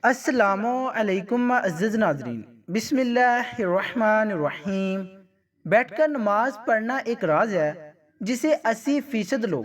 السلام علیکم عزیز ناظرین، بسم اللہ الرحمن الرحیم۔ بیٹھ کر نماز پڑھنا ایک راز ہے جسے 80% لوگ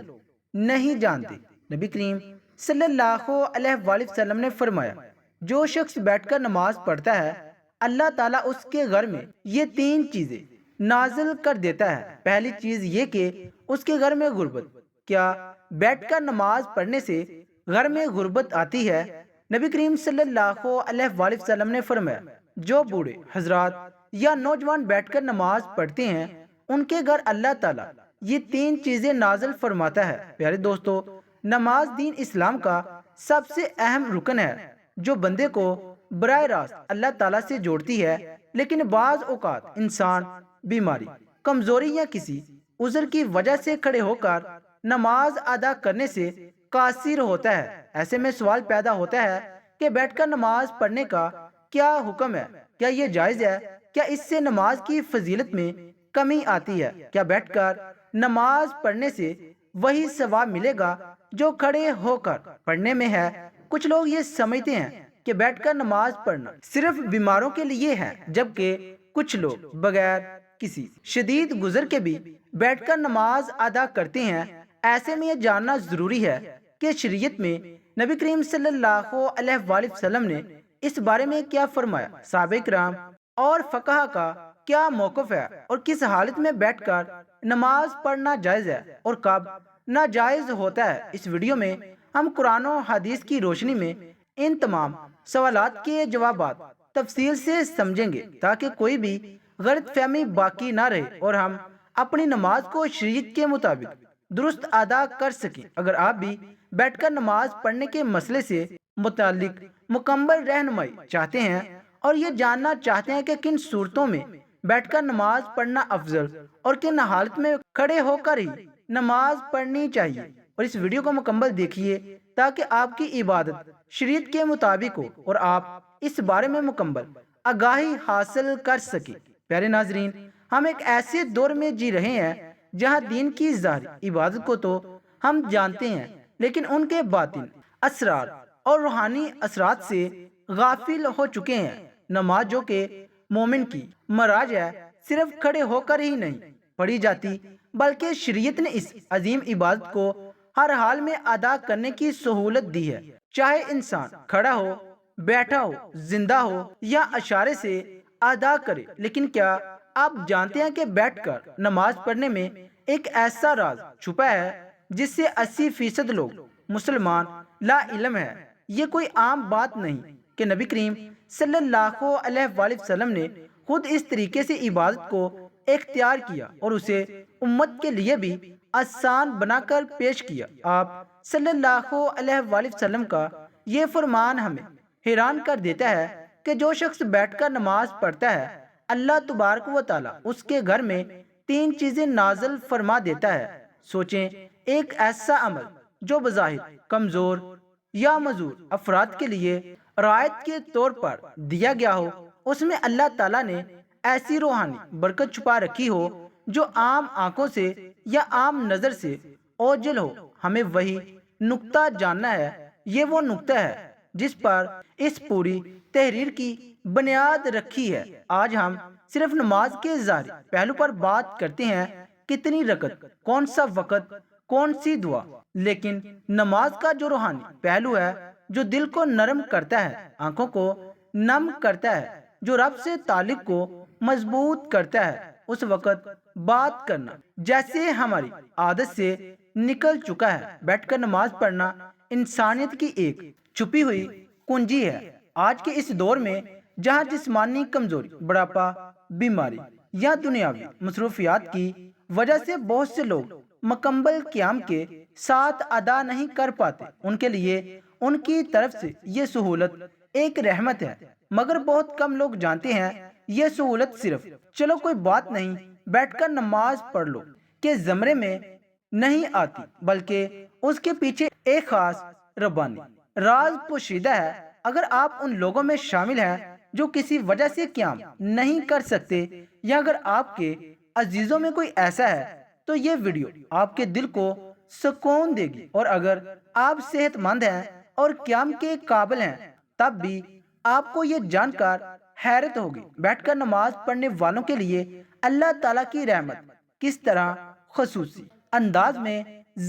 نہیں جانتے۔ نبی کریم صلی اللہ علیہ وآلہ وسلم نے فرمایا، جو شخص بیٹھ کر نماز پڑھتا ہے اللہ تعالیٰ اس کے گھر میں یہ 3 چیزیں نازل کر دیتا ہے۔ پہلی چیز یہ کہ اس کے گھر میں غربت۔ کیا بیٹھ کر نماز پڑھنے سے گھر میں غربت آتی ہے؟ نبی کریم صلی اللہ علیہ وآلہ وسلم نے فرمایا، جو بوڑھے حضرات یا نوجوان بیٹھ کر نماز پڑھتے ہیں ان کے گھر اللہ تعالیٰ یہ 3 چیزیں نازل فرماتا ہے۔ پیارے دوستو، نماز دین اسلام کا سب سے اہم رکن ہے جو بندے کو براہ راست اللہ تعالیٰ سے جوڑتی ہے، لیکن بعض اوقات انسان بیماری، کمزوری یا کسی عذر کی وجہ سے کھڑے ہو کر نماز ادا کرنے سے قاصر ہوتا ہے۔ ایسے میں سوال پیدا ہوتا ہے کہ بیٹھ کر نماز پڑھنے کا کیا حکم ہے؟ کیا یہ جائز ہے؟ کیا اس سے نماز کی فضیلت میں کمی آتی ہے؟ کیا بیٹھ کر نماز پڑھنے سے وہی ثواب ملے گا جو کھڑے ہو کر پڑھنے میں ہے؟ کچھ لوگ یہ سمجھتے ہیں کہ بیٹھ کر نماز پڑھنا صرف بیماروں کے لیے ہے، جبکہ کچھ لوگ بغیر کسی شدید گزر کے بھی بیٹھ کر نماز ادا کرتے ہیں۔ ایسے میں یہ جاننا ضروری ہے کہ شریعت میں نبی کریم صلی اللہ علیہ وآلہ وسلم نے اس بارے میں کیا فرمایا، صحابہ کرام اور فقہا کا کیا موقف ہے، اور کس حالت میں بیٹھ کر نماز پڑھنا جائز ہے اور کب ناجائز ہوتا ہے۔ اس ویڈیو میں ہم قرآن و حدیث کی روشنی میں ان تمام سوالات کے جوابات تفصیل سے سمجھیں گے تاکہ کوئی بھی غلط فہمی باقی نہ رہے اور ہم اپنی نماز کو شریعت کے مطابق درست ادا کر سکیں۔ اگر آپ بھی بیٹھ کر نماز پڑھنے کے مسئلے سے متعلق مکمل رہنمائی چاہتے ہیں اور یہ جاننا چاہتے ہیں کہ کن صورتوں میں بیٹھ کر نماز پڑھنا افضل اور کن حالت میں کھڑے ہو کر ہی نماز پڑھنی چاہیے، اور اس ویڈیو کو مکمل دیکھیے تاکہ آپ کی عبادت شریعت کے مطابق ہو اور آپ اس بارے میں مکمل آگاہی حاصل کر سکیں۔ پیارے ناظرین، ہم ایک ایسے دور میں جی رہے ہیں جہاں دین کی ظاہری عبادت کو تو ہم جانتے ہیں، لیکن ان کے باطن اسرار اور روحانی اثرات سے غافل ہو چکے ہیں۔ نماز جو کہ مومن کی معراج ہے، صرف کھڑے ہو کر ہی نہیں پڑھی جاتی، بلکہ شریعت نے اس عظیم عبادت کو ہر حال میں ادا کرنے کی سہولت دی ہے، چاہے انسان کھڑا ہو، بیٹھا ہو، زندہ ہو یا اشارے سے ادا کرے۔ لیکن کیا آپ جانتے ہیں کہ بیٹھ کر نماز پڑھنے میں ایک ایسا راز چھپا ہے جس سے 80% لوگ مسلمان لا علم ہے؟ یہ کوئی عام بات نہیں کہ نبی کریم صلی اللہ علیہ وآلہ وسلم نے خود اس طریقے سے عبادت کو اختیار کیا اور اسے امت کے لیے بھی آسان بنا کر پیش کیا۔ آپ صلی اللہ علیہ وآلہ وسلم کا یہ فرمان ہمیں حیران کر دیتا ہے کہ جو شخص بیٹھ کر نماز پڑھتا ہے اللہ تبارک و تعالیٰ اس کے گھر میں 3 چیزیں نازل فرما دیتا ہے۔ سوچیں، ایک ایسا عمل جو بظاہر کمزور یا معذور افراد کے لیے رعایت کے طور پر دیا گیا ہو، اس میں اللہ تعالیٰ نے ایسی روحانی برکت چھپا رکھی ہو جو عام آنکھوں سے یا عام نظر سے اوجھل ہو۔ ہمیں وہی نقطہ جاننا ہے، یہ وہ نقطہ ہے جس پر اس پوری تحریر کی بنیاد رکھی ہے۔ آج ہم صرف نماز کے ظاہری پہلو پر بات کرتے ہیں، کتنی رکعت، کون سا وقت، کون سی دعا، لیکن نماز کا جو روحانی پہلو ہے، جو دل کو نرم کرتا ہے، آنکھوں کو نم کرتا ہے، جو رب سے تعلق کو مضبوط کرتا ہے، اس وقت بات کرنا جیسے ہماری عادت سے نکل چکا ہے۔ بیٹھ کر نماز پڑھنا انسانیت کی ایک چھپی ہوئی کنجی ہے۔ آج کے اس دور میں جہاں جسمانی کمزوری، بڑھاپا، بیماری یا دنیاوی مصروفیات کی وجہ سے بہت سے لوگ مکمل قیام کے ساتھ ادا نہیں کر پاتے، ان کے لیے ان کی طرف سے یہ سہولت ایک رحمت ہے، مگر بہت کم لوگ جانتے ہیں یہ سہولت صرف چلو کوئی بات نہیں، بیٹھ کر نماز پڑھ لو کے زمرے میں نہیں آتی، بلکہ اس کے پیچھے ایک خاص ربانی راز پوشیدہ ہے۔ اگر آپ ان لوگوں میں شامل ہیں جو کسی وجہ سے قیام نہیں کر سکتے، یا اگر آپ کے عزیزوں میں کوئی ایسا ہے تو یہ ویڈیو آپ کے دل کو سکون دے گی، اور اگر آپ صحت مند ہیں اور قیام کے قابل ہیں تب بھی آپ کو یہ جان کر حیرت ہوگی بیٹھ کر نماز پڑھنے والوں کے لیے اللہ تعالیٰ کی رحمت کس طرح خصوصی انداز میں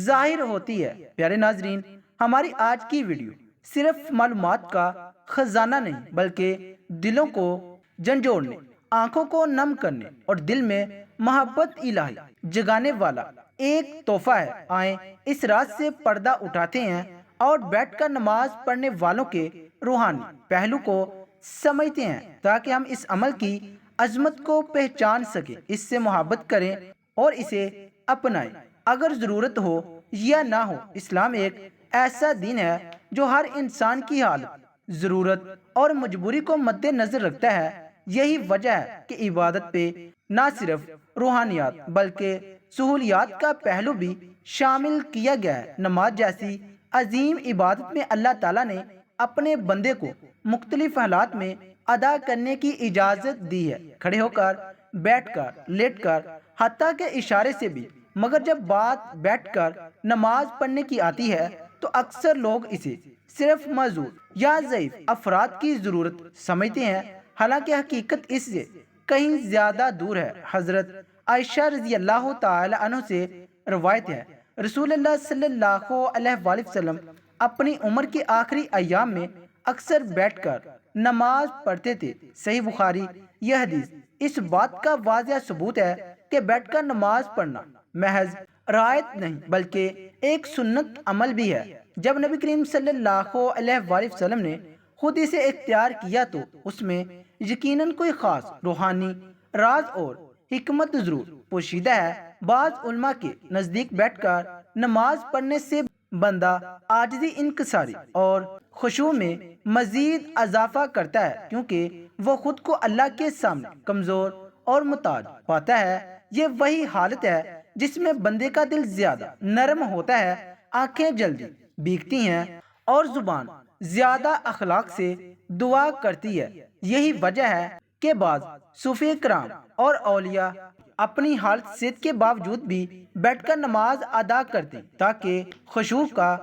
ظاہر ہوتی ہے۔ پیارے ناظرین، ہماری آج کی ویڈیو صرف معلومات کا خزانہ نہیں بلکہ دلوں کو جھنجھوڑنے، آنکھوں کو نم کرنے اور دل میں محبت الہی جگانے والا ایک تحفہ ہے۔ آئیں اس رات سے پردہ اٹھاتے ہیں اور بیٹھ کر نماز پڑھنے والوں کے روحانی پہلو کو سمجھتے ہیں تاکہ ہم اس عمل کی عظمت کو پہچان سکیں، اس سے محبت کریں اور اسے اپنائیں۔ اگر ضرورت ہو یا نہ ہو، اسلام ایک ایسا دین ہے جو ہر انسان کی حالت، ضرورت اور مجبوری کو مد نظر رکھتا ہے۔ یہی وجہ ہے کہ عبادت پہ نہ صرف روحانیات بلکہ سہولیات کا پہلو بھی شامل کیا گیا ہے۔ نماز جیسی عظیم عبادت میں اللہ تعالیٰ نے اپنے بندے کو مختلف حالات میں ادا کرنے کی اجازت دی ہے، کھڑے ہو کر، بیٹھ کر، لیٹ کر، حتیٰ کہ اشارے سے بھی۔ مگر جب بات بیٹھ کر نماز پڑھنے کی آتی ہے تو اکثر لوگ اسے صرف معذور یا ضعیف افراد کی ضرورت سمجھتے ہیں، حالانکہ حقیقت اس سے کہیں زیادہ دور ہے۔ حضرت عائشہ رضی اللہ تعالی عنہ سے روایت ہے، رسول اللہ صلی اللہ علیہ وآلہ وسلم اپنی عمر کے آخری ایام میں اکثر بیٹھ کر نماز پڑھتے تھے۔ صحیح بخاری۔ یہ حدیث اس بات کا واضح ثبوت ہے کہ بیٹھ کر نماز پڑھنا محض رعایت نہیں بلکہ ایک سنت عمل بھی ہے۔ جب نبی کریم صلی اللہ علیہ وآلہ وسلم نے خود اسے اختیار کیا تو اس میں یقیناً کوئی خاص روحانی راز اور حکمت ضرور پوشیدہ ہے۔ بعض علماء کے نزدیک بیٹھ کر نماز پڑھنے سے بندہ عاجزی، انکساری اور خشوع میں مزید اضافہ کرتا ہے، کیونکہ وہ خود کو اللہ کے سامنے کمزور اور محتاج پاتا ہے۔ یہ وہی حالت ہے جس میں بندے کا دل زیادہ نرم ہوتا ہے، آنکھیں جلدی بھیگتی ہیں اور زبان زیادہ اخلاق سے دعا کرتی ہے۔ یہی وجہ ہے کہ بعض صوفی کرام اور اولیاء اپنی حالت صحت کے باوجود بھی بیٹھ کر نماز ادا کرتے تاکہ خشوع کا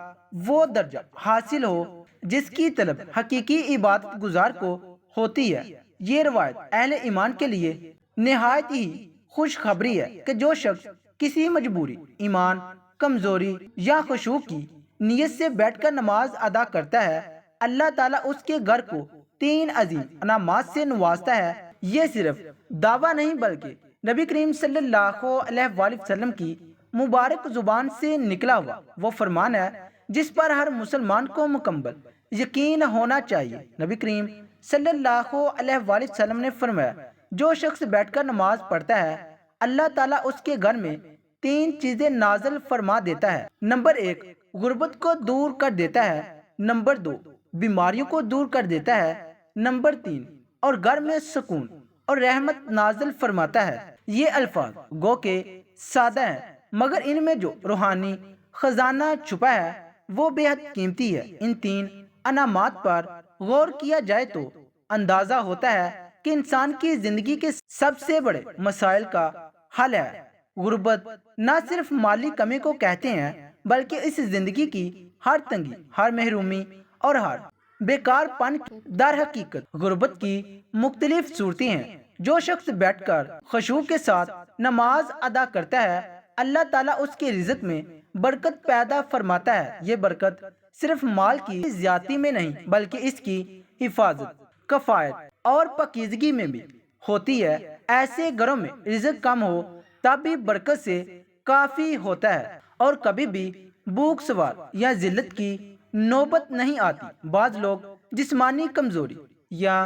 وہ درجہ حاصل ہو جس کی طلب حقیقی عبادت گزار کو ہوتی ہے۔ یہ روایت اہل ایمان کے لیے نہایت ہی خوشخبری ہے کہ جو شخص کسی مجبوری، ایمان کمزوری یا خشوع کی نیت سے بیٹھ کر نماز ادا کرتا ہے، اللہ تعالیٰ اس کے گھر کو 3 عظیم انعامات سے نوازتا ہے۔ یہ صرف دعویٰ نہیں بلکہ نبی کریم صلی اللہ علیہ وآلہ وسلم کی مبارک زبان سے نکلا ہوا وہ فرمان ہے جس پر ہر مسلمان کو مکمل یقین ہونا چاہیے۔ نبی کریم صلی اللہ علیہ وآلہ وسلم نے فرمایا، جو شخص بیٹھ کر نماز پڑھتا ہے اللہ تعالیٰ اس کے گھر میں 3 چیزیں نازل فرما دیتا ہے۔ نمبر 1، غربت کو دور کر دیتا ہے۔ نمبر 2، بیماریوں کو دور کر دیتا ہے۔ نمبر 3، اور گھر میں سکون اور رحمت نازل فرماتا ہے۔ یہ الفاظ گو کہ سادہ ہیں مگر ان میں جو روحانی خزانہ چھپا ہے وہ بے حد قیمتی ہے۔ ان 3 انعامات پر غور کیا جائے تو اندازہ ہوتا ہے کہ انسان کی زندگی کے سب سے بڑے مسائل کا حل ہے۔ غربت نہ صرف مالی کمی کو کہتے ہیں بلکہ اس زندگی کی ہر تنگی، ہر محرومی اور ہر بیکار پن در حقیقت غربت کی مختلف صورتیں ہیں۔ جو شخص بیٹھ کر خشوع کے ساتھ نماز ادا کرتا ہے اللہ تعالیٰ اس کے رزق میں برکت پیدا فرماتا ہے۔ یہ برکت صرف مال کی زیادتی میں نہیں بلکہ اس کی حفاظت، کفایت اور پاکیزگی میں بھی ہوتی ہے۔ ایسے گھروں میں رزق کم ہو تب بھی برکت سے کافی ہوتا ہے اور کبھی بھی بھوک سوار یا ذلت کی نوبت نہیں آتی۔ بعض لوگ جسمانی کمزوری یا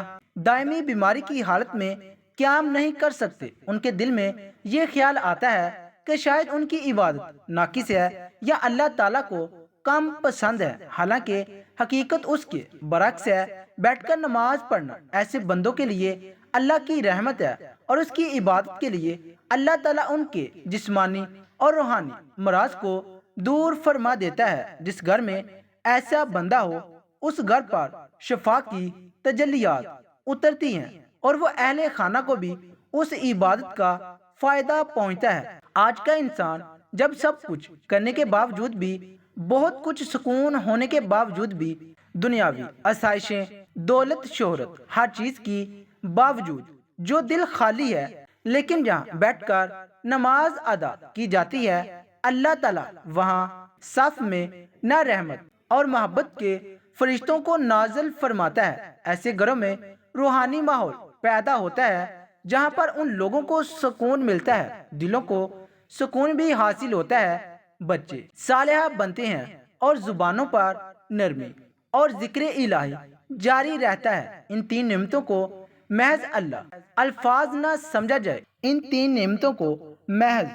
دائمی بیماری کی حالت میں قیام نہیں کر سکتے۔ ان کے دل میں یہ خیال آتا ہے کہ شاید ان کی عبادت ناقص ہے یا اللہ تعالیٰ کو کم پسند ہے، حالانکہ حقیقت اس کے برعکس ہے۔ بیٹھ کر نماز پڑھنا ایسے بندوں کے لیے اللہ کی رحمت ہے اور اس کی عبادت کے لیے اللہ تعالیٰ ان کے جسمانی اور روحانی امراض کو دور فرما دیتا ہے۔ جس گھر میں ایسا بندہ ہو اس گھر پر شفا کی تجلیات اترتی ہیں اور وہ اہل خانہ کو بھی اس عبادت کا فائدہ پہنچتا ہے۔ آج کا انسان جب سب کچھ کرنے کے باوجود بھی، بہت کچھ سکون ہونے کے باوجود بھی دنیاوی آسائشیں دولت شہرت ہر چیز کی باوجود جو دل خالی ہے، لیکن جہاں بیٹھ کر نماز ادا کی جاتی ہے، اللہ تعالیٰ وہاں صف میں نہ رحمت اور محبت کے فرشتوں کو نازل فرماتا ہے۔ ایسے گھروں میں روحانی ماحول پیدا ہوتا ہے جہاں پر ان لوگوں کو سکون ملتا ہے، دلوں کو سکون بھی حاصل ہوتا ہے، بچے صالحہ بنتے ہیں اور زبانوں پر نرمی اور ذکر الہی جاری رہتا ہے۔ ان تین نعمتوں کو محض اللہ الفاظ نہ سمجھا جائے، ان تین نعمتوں کو محض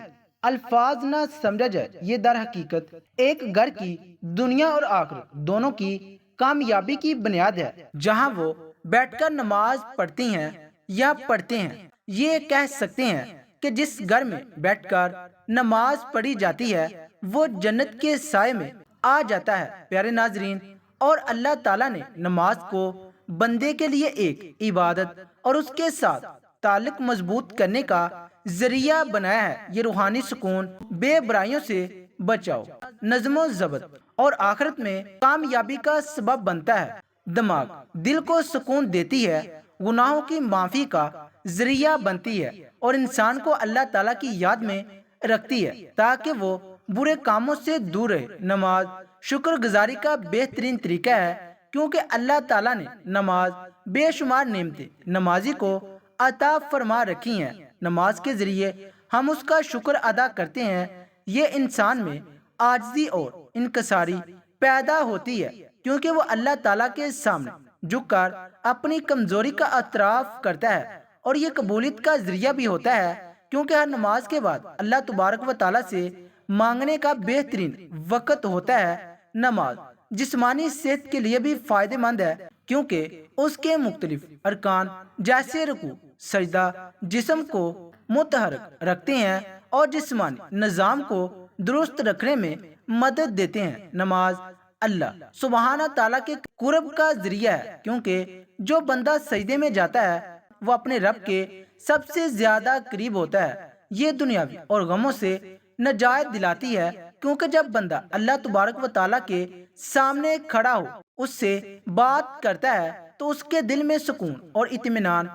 الفاظ نہ سمجھا جائے، یہ در حقیقت ایک گھر کی دنیا اور آخرت دونوں کی کامیابی کی بنیاد ہے۔ جہاں وہ بیٹھ کر نماز پڑھتی ہیں یا پڑھتے ہیں، یہ کہہ سکتے ہیں کہ جس گھر میں بیٹھ کر نماز پڑھی جاتی ہے وہ جنت کے سائے میں آ جاتا ہے۔ پیارے ناظرین، اور اللہ تعالیٰ نے نماز کو بندے کے لیے ایک عبادت اور اس کے ساتھ تعلق مضبوط کرنے کا ذریعہ بنایا ہے۔ یہ روحانی سکون، بے برائیوں سے بچاؤ، نظم و ضبط اور آخرت میں کامیابی کا سبب بنتا ہے۔ دماغ دل کو سکون دیتی ہے، گناہوں کی معافی کا ذریعہ بنتی ہے اور انسان کو اللہ تعالیٰ کی یاد میں رکھتی ہے تاکہ وہ برے کاموں سے دور رہے۔ نماز شکر گزاری کا بہترین طریقہ ہے، کیونکہ اللہ تعالیٰ نے نماز بے شمار نعمتیں نمازی کو عطا فرما رکھی ہیں۔ نماز کے ذریعے ہم اس کا شکر ادا کرتے ہیں۔ یہ انسان میں عاجزی اور انکساری پیدا ہوتی ہے، کیونکہ وہ اللہ تعالیٰ کے سامنے جھک کر اپنی کمزوری کا اعتراف کرتا ہے، اور یہ قبولیت کا ذریعہ بھی ہوتا ہے، کیونکہ ہر نماز کے بعد اللہ تبارک و تعالیٰ سے مانگنے کا بہترین وقت ہوتا ہے۔ نماز جسمانی صحت کے لیے بھی فائدہ مند ہے، کیونکہ اس کے مختلف ارکان جیسے رکوع، سجدہ جسم کو متحرک رکھتے ہیں اور جسمانی نظام کو درست رکھنے میں مدد دیتے ہیں۔ نماز اللہ سبحانہ تعالیٰ کے قرب کا ذریعہ ہے، کیونکہ جو بندہ سجدے میں جاتا ہے وہ اپنے رب کے سب سے زیادہ قریب ہوتا ہے۔ یہ دنیاوی اور غموں سے نجات دلاتی ہے، کیونکہ جب بندہ اللہ تبارک و تعالیٰ کے سامنے کھڑا ہو اس سے بات کرتا ہے تو اس کے دل میں سکون اور اطمینان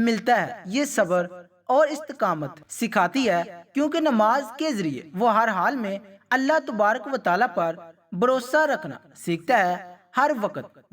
ملتا ہے۔ یہ صبر اور استقامت سکھاتی ہے، کیونکہ نماز کے ذریعے وہ ہر حال میں اللہ تبارک و تعالیٰ پر بھروسہ رکھنا سیکھتا ہے۔ ہر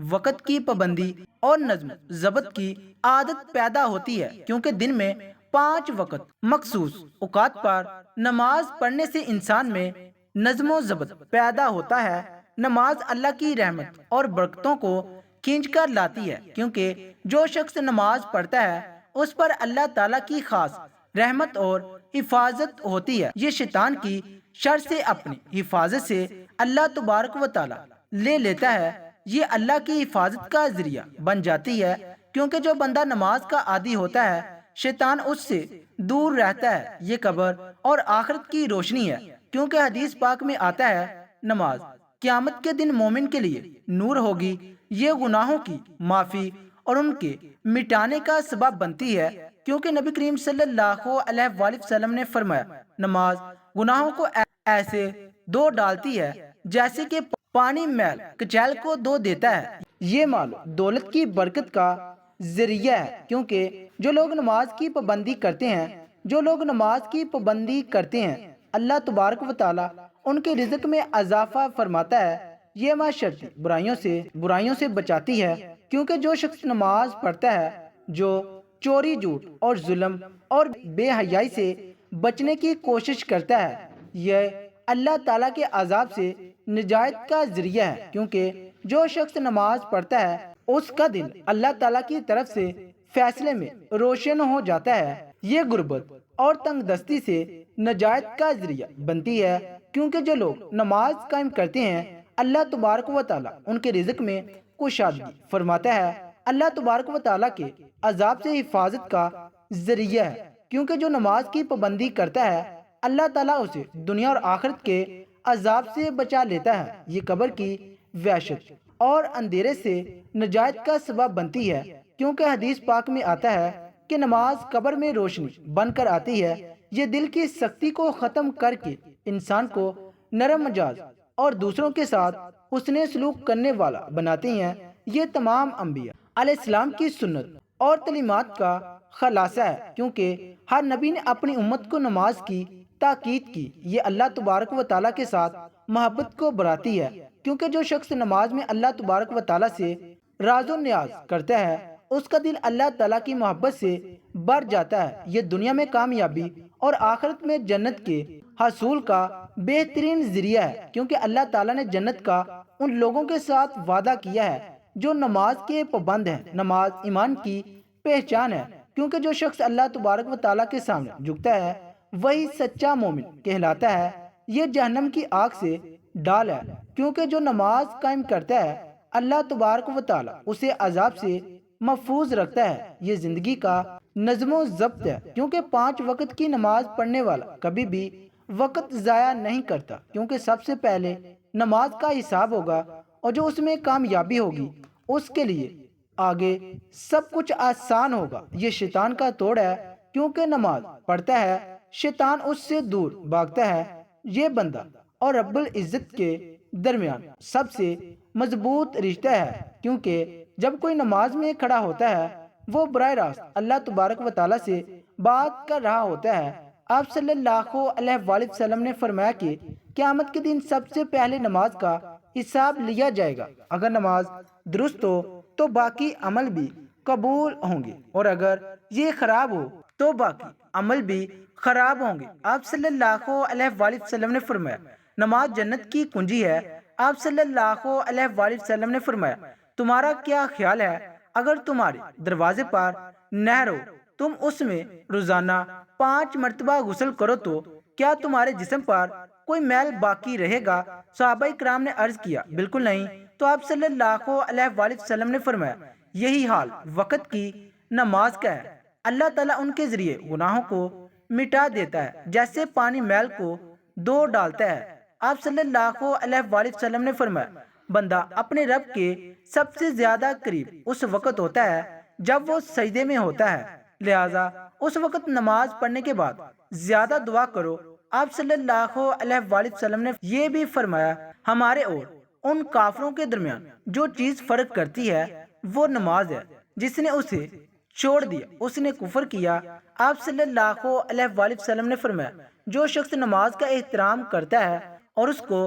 وقت کی پابندی اور نظم ضبط کی عادت پیدا ہوتی ہے، کیونکہ دن میں 5 وقت مخصوص اوقات پر نماز پڑھنے سے انسان میں نظم و ضبط پیدا ہوتا ہے۔ نماز اللہ کی رحمت اور برکتوں کو کھینچ کر لاتی ہے، کیونکہ جو شخص نماز پڑھتا ہے اس پر اللہ تعالیٰ کی خاص رحمت اور حفاظت ہوتی ہے۔ یہ شیطان کی شر سے اپنی حفاظت سے اللہ تبارک و تعالیٰ لے لیتا ہے۔ یہ اللہ کی حفاظت کا ذریعہ بن جاتی ہے، کیونکہ جو بندہ نماز کا عادی ہوتا ہے شیطان اس سے دور رہتا ہے۔ یہ قبر اور آخرت کی روشنی ہے، کیونکہ حدیث پاک میں آتا ہے نماز قیامت کے دن مومن کے لیے نور ہوگی، یہ گناہوں کی معافی اور ان کے مٹانے کا سبب بنتی ہے، کیونکہ نبی کریم صلی اللہ علیہ وآلہ وسلم نے فرمایا نماز گناہوں کو ایسے دھو ڈالتی ہے جیسے کہ پانی میل کچیل کو دھو دیتا ہے۔ یہ مال دولت کی برکت کا ذریعہ ہے، کیونکہ جو لوگ نماز کی پابندی کرتے ہیں اللہ تبارک و تعالیٰ ان کے رزق میں اضافہ فرماتا ہے۔ یہ معاشرتی برائیوں سے بچاتی ہے، کیونکہ جو شخص نماز پڑھتا ہے جو چوری، جھوٹ اور ظلم اور بے حیائی سے بچنے کی کوشش کرتا ہے، یہ اللہ تعالیٰ کے عذاب سے نجات کا ذریعہ ہے، کیونکہ جو شخص نماز پڑھتا ہے اس کا دل اللہ تعالیٰ کی طرف سے فیصلے میں روشن ہو جاتا ہے۔ یہ غربت اور تنگ دستی سے نجات کا ذریعہ بنتی ہے، کیونکہ جو لوگ نماز قائم کرتے ہیں اللہ تبارک و تعالیٰ ان کے رزق میں کشادگی فرماتا ہے۔ اللہ تبارک و تعالیٰ کے عذاب سے حفاظت کا ذریعہ ہے، کیونکہ جو نماز کی پابندی کرتا ہے اللہ تعالیٰ اسے دنیا اور آخرت کے عذاب سے بچا لیتا ہے۔ یہ قبر کی وحشت اور اندھیرے سے نجات کا سبب بنتی ہے، کیونکہ حدیث پاک میں آتا ہے کہ نماز قبر میں روشنی بن کر آتی ہے۔ یہ دل کی سختی کو ختم کر کے انسان کو نرم مزاج اور دوسروں کے ساتھ حسن سلوک کرنے والا بناتی ہیں۔ یہ تمام انبیاء علیہ السلام کی سنت اور تعلیمات کا خلاصہ ہے، کیونکہ ہر نبی نے اپنی امت کو نماز کی تاکید کی۔ یہ اللہ تبارک و تعالیٰ کے ساتھ محبت کو بڑھاتی ہے، کیونکہ جو شخص نماز میں اللہ تبارک و تعالیٰ سے راز و نیاز کرتا ہے اس کا دل اللہ تعالیٰ کی محبت سے بڑھ جاتا ہے۔ یہ دنیا میں کامیابی اور آخرت میں جنت کے حصول کا بہترین ذریعہ ہے، کیونکہ اللہ تعالیٰ نے جنت کا ان لوگوں کے ساتھ وعدہ کیا ہے جو نماز کے پابند ہیں۔ نماز ایمان کی پہچان ہے، کیونکہ جو شخص اللہ تبارک و تعالیٰ کے سامنے جھکتا ہے وہی سچا مومن کہلاتا ہے۔ یہ جہنم کی آگ سے ڈال ہے، کیونکہ جو نماز قائم کرتا ہے اللہ تبارک و تعالیٰ اسے عذاب سے محفوظ رکھتا ہے۔ یہ زندگی کا نظم و ضبط ہے، کیونکہ 5 وقت کی نماز پڑھنے والا کبھی بھی وقت ضائع نہیں کرتا، کیونکہ سب سے پہلے نماز کا حساب ہوگا اور جو اس میں کامیابی ہوگی اس کے لیے آگے سب کچھ آسان ہوگا۔ یہ شیطان کا توڑ ہے، کیونکہ نماز پڑھتا ہے شیطان اس سے دور بھاگتا ہے۔ یہ بندہ اور رب العزت کے درمیان سب سے مضبوط رشتہ ہے، کیونکہ جب کوئی نماز میں کھڑا ہوتا ہے وہ براہ راست اللہ تبارک و تعالیٰ سے بات کر رہا ہوتا ہے۔ آپ صلی اللہ علیہ وآلہ وسلم نے فرمایا کہ قیامت کے دن سب سے پہلے نماز کا حساب لیا جائے گا۔ اگر نماز درست ہو تو باقی عمل بھی قبول ہوں گے، اور اگر یہ خراب ہو تو باقی عمل بھی خراب ہوں گے۔ آپ صلی اللہ علیہ وآلہ وسلم نے فرمایا نماز جنت کی کنجی ہے۔ آپ صلی اللہ علیہ وآلہ وسلم نے فرمایا تمہارا کیا خیال ہے اگر تمہارے دروازے پر نہر ہو، تم اس میں روزانہ 5 مرتبہ غسل کرو تو کیا تمہارے جسم پر کوئی میل باقی رہے گا؟ صحابہ کرام نے عرض کیا بالکل نہیں۔ تو آپ صلی اللہ علیہ وآلہ وسلم نے فرمایا یہی حال وقت کی نماز کا ہے، اللہ تعالیٰ ان کے ذریعے گناہوں کو مٹا دیتا ہے جیسے پانی میل کو دھو ڈالتا ہے۔ آپ صلی اللہ علیہ وآلہ وسلم نے فرمایا بندہ اپنے رب کے سب سے زیادہ قریب اس وقت ہوتا ہے جب وہ سجدے میں ہوتا ہے، لہٰذا اس وقت نماز پڑھنے کے بعد زیادہ دعا کرو۔ آپ صلی اللہ علیہ وآلہ وسلم نے یہ بھی فرمایا ہمارے اور ان کافروں کے درمیان جو چیز فرق کرتی ہے وہ نماز ہے، جس نے اسے چھوڑ دیا اس نے کفر کیا۔ آپ صلی اللہ علیہ وآلہ وسلم نے فرمایا جو شخص نماز کا احترام کرتا ہے اور اس کو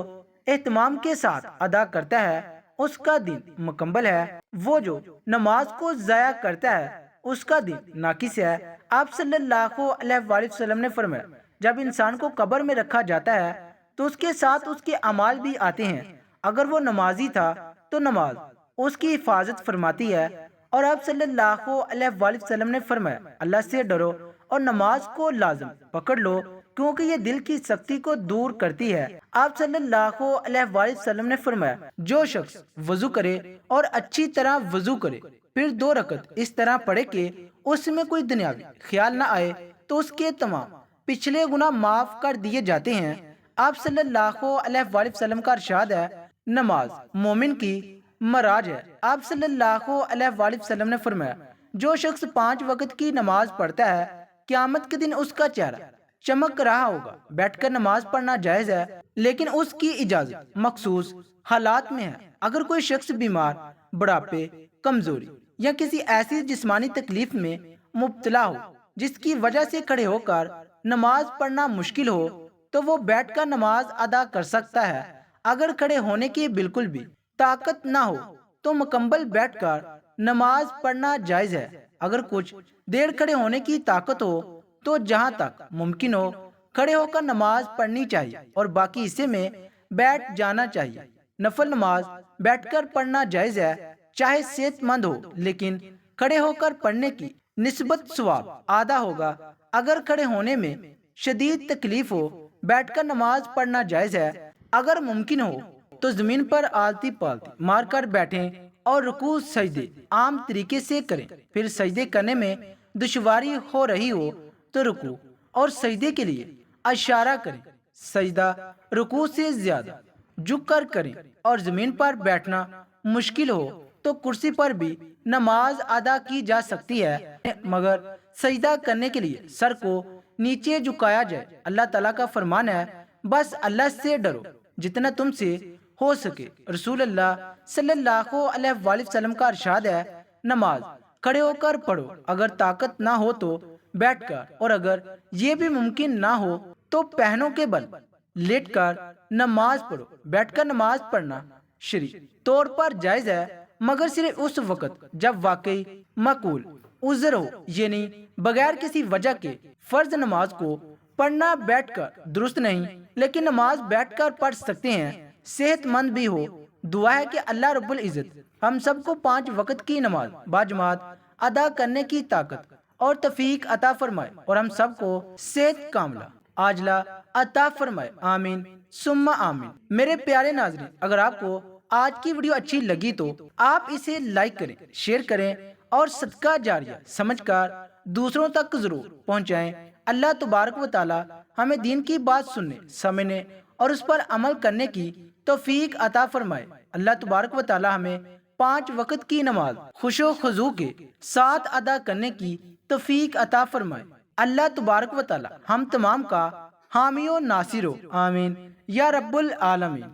اہتمام کے ساتھ ادا کرتا ہے اس کا دین مکمل ہے، وہ جو نماز کو ضائع کرتا ہے اس کا دین ناقص ہے۔ آپ صلی اللہ علیہ وآلہ وسلم نے فرمایا جب انسان کو قبر میں رکھا جاتا ہے تو اس کے ساتھ اس کے اعمال بھی آتے ہیں، اگر وہ نمازی تھا تو نماز اس کی حفاظت فرماتی ہے۔ اور آپ صلی اللہ علیہ وآلہ وسلم نے فرمایا اللہ سے ڈرو اور نماز کو لازم پکڑ لو، کیونکہ یہ دل کی سختی کو دور کرتی ہے۔ آپ صلی اللہ علیہ وآلہ وسلم نے فرمایا جو شخص وضو کرے اور اچھی طرح وضو کرے پھر 2 رکعت اس طرح پڑھے کہ اس میں کوئی دنیاوی خیال نہ آئے تو اس کے تمام پچھلے گناہ معاف کر دیے جاتے ہیں۔ آپ صلی اللہ علیہ وآلہ وسلم کا ارشاد ہے نماز مومن کی معراج ہے۔ آپ صلی اللہ علیہ وآلہ وسلم نے فرمایا جو شخص 5 وقت کی نماز پڑھتا ہے قیامت کے دن اس کا چہرہ چمک رہا ہوگا۔ بیٹھ کر نماز پڑھنا جائز ہے، لیکن اس کی اجازت مخصوص حالات میں ہے۔ اگر کوئی شخص بیمار، بڑھاپے، کمزوری یا کسی ایسی جسمانی تکلیف میں مبتلا ہو جس کی وجہ سے کھڑے ہو کر نماز پڑھنا مشکل ہو تو وہ بیٹھ کر نماز ادا کر سکتا ہے۔ اگر کھڑے ہونے کی بالکل بھی طاقت نہ ہو تو مکمل بیٹھ کر نماز پڑھنا جائز ہے۔ اگر کچھ دیر کھڑے ہونے کی طاقت ہو تو جہاں تک ممکن ہو کھڑے ہو کر نماز پڑھنی چاہیے اور باقی حصے میں بیٹھ جانا چاہیے۔ نفل نماز بیٹھ کر پڑھنا جائز ہے، چاہے صحت مند ہو، لیکن کھڑے ہو کر پڑھنے کی نسبت ثواب آدھا ہوگا۔ اگر کھڑے ہونے میں شدید تکلیف ہو بیٹھ کر نماز پڑھنا جائز ہے۔ اگر ممکن ہو تو زمین پر آلتی پالتی مار کر بیٹھیں اور رکوع سجدے عام طریقے سے کریں۔ پھر سجدے کرنے میں دشواری ہو رہی ہو تو رکوع اور سجدے کے لیے اشارہ کریں۔ سجدہ رکوع سے زیادہ جھک کر کریں اور زمین پر بیٹھنا مشکل ہو تو کرسی پر بھی نماز ادا کی جا سکتی ہے، مگر سجدہ کرنے کے لیے سر کو نیچے جھکایا جائے۔ اللہ تعالیٰ کا فرمان ہے بس اللہ سے ڈرو جتنا تم سے ہو سکے۔ رسول اللہ صلی اللہ علیہ وآلہ وسلم کا ارشاد ہے نماز کھڑے ہو کر پڑھو، اگر طاقت نہ ہو تو بیٹھ کر، اور اگر یہ بھی ممکن نہ ہو تو پہنوں کے بل لیٹ کر نماز پڑھو۔ بیٹھ کر نماز پڑھنا شرعی طور پر جائز ہے، مگر صرف اس وقت جب واقعی معقول عذر ہو، یعنی بغیر کسی وجہ کے۔ فرض نماز کو پڑھنا بیٹھ کر درست نہیں، لیکن نماز بیٹھ کر پڑھ سکتے ہیں، صحت مند بھی ہو۔ دعا ہے کہ اللہ رب العزت ہم سب کو 5 وقت کی نماز باجماعت ادا کرنے کی طاقت اور توفیق عطا فرمائے، اور ہم سب کو صحت کاملہ عاجلہ عطا فرمائے، آمین ثم آمین۔ میرے پیارے ناظرین، اگر آپ کو آج کی ویڈیو اچھی لگی تو آپ اسے لائک کریں، شیئر کریں اور صدقہ جاریہ سمجھ کر دوسروں تک ضرور پہنچائیں۔ اللہ تبارک و تعالی ہمیں دین کی بات سننے، سمجھنے اور اس پر عمل کرنے کی توفیق عطا فرمائے۔ اللہ تبارک و تعالی ہمیں 5 وقت کی نماز خوش و خضوع کے ساتھ ادا کرنے کی توفیق عطا فرمائے۔ اللہ تبارک و تعالی ہم تمام کا حامی و ناصر ہو، آمین یا رب العالمین۔